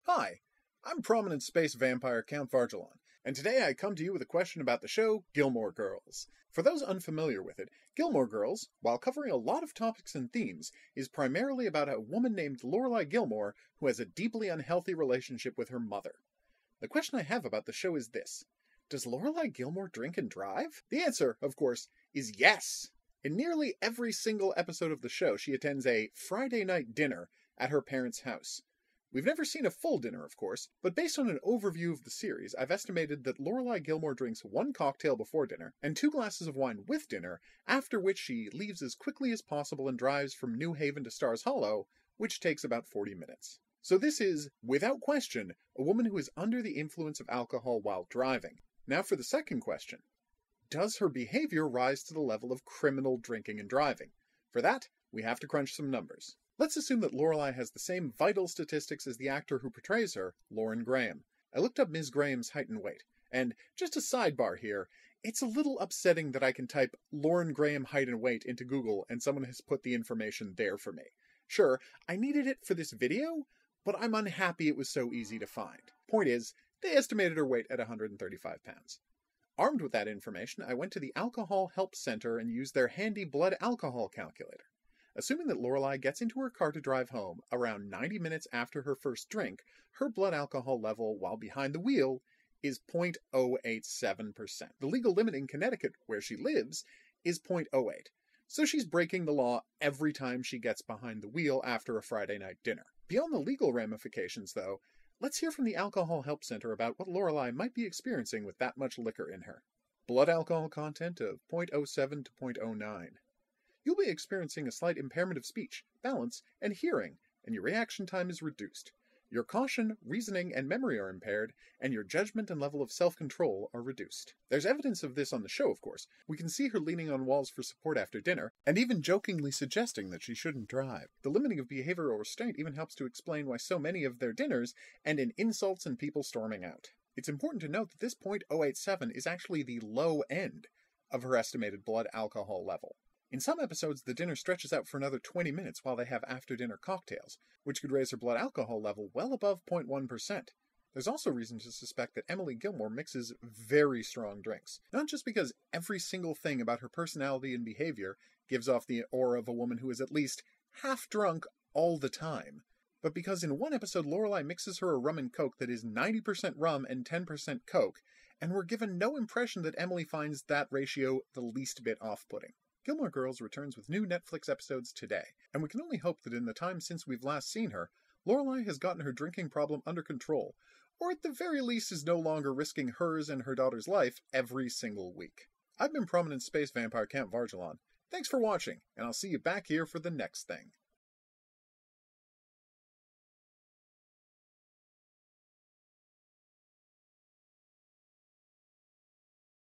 Hi, I'm prominent space vampire Count Vargelon, and today I come to you with a question about the show Gilmore Girls. For those unfamiliar with it, Gilmore Girls, while covering a lot of topics and themes, is primarily about a woman named Lorelei Gilmore who has a deeply unhealthy relationship with her mother. The question I have about the show is this: does Lorelei Gilmore drink and drive? The answer, of course, is yes! In nearly every single episode of the show, she attends a Friday night dinner at her parents' house. We've never seen a full dinner, of course, but based on an overview of the series, I've estimated that Lorelei Gilmore drinks 1 cocktail before dinner and 2 glasses of wine with dinner, after which she leaves as quickly as possible and drives from New Haven to Stars Hollow, which takes about 40 minutes. So this is, without question, a woman who is under the influence of alcohol while driving. Now for the second question. Does her behavior rise to the level of criminal drinking and driving? For that, we have to crunch some numbers. Let's assume that Lorelei has the same vital statistics as the actor who portrays her, Lauren Graham. I looked up Ms. Graham's height and weight, and just a sidebar here, it's a little upsetting that I can type Lauren Graham height and weight into Google and someone has put the information there for me. Sure, I needed it for this video, but I'm unhappy it was so easy to find. Point is, they estimated her weight at 135 pounds. Armed with that information, I went to the Alcohol Help Center and used their handy blood alcohol calculator. Assuming that Lorelei gets into her car to drive home around 90 minutes after her first drink, her blood alcohol level while behind the wheel is 0.087%. The legal limit in Connecticut, where she lives, is 0.08. So she's breaking the law every time she gets behind the wheel after a Friday night dinner. Beyond the legal ramifications, though, let's hear from the Alcohol Help Center about what Lorelei might be experiencing with that much liquor in her. Blood alcohol content of 0.07 to 0.09. You'll be experiencing a slight impairment of speech, balance, and hearing, and your reaction time is reduced. Your caution, reasoning, and memory are impaired, and your judgment and level of self-control are reduced. There's evidence of this on the show, of course. We can see her leaning on walls for support after dinner, and even jokingly suggesting that she shouldn't drive. The limiting of behavioral restraint even helps to explain why so many of their dinners end in insults and people storming out. It's important to note that this 0.087 is actually the low end of her estimated blood alcohol level. In some episodes, the dinner stretches out for another 20 minutes while they have after-dinner cocktails, which could raise her blood alcohol level well above 0.1%. There's also reason to suspect that Emily Gilmore mixes very strong drinks, not just because every single thing about her personality and behavior gives off the aura of a woman who is at least half drunk all the time, but because in one episode Lorelei mixes her a rum and coke that is 90% rum and 10% coke, and we're given no impression that Emily finds that ratio the least bit off-putting. Gilmore Girls returns with new Netflix episodes today, and we can only hope that in the time since we've last seen her, Lorelei has gotten her drinking problem under control, or at the very least is no longer risking hers and her daughter's life every single week. I've been prominent space vampire Count Vargelon. Thanks for watching, and I'll see you back here for the next thing.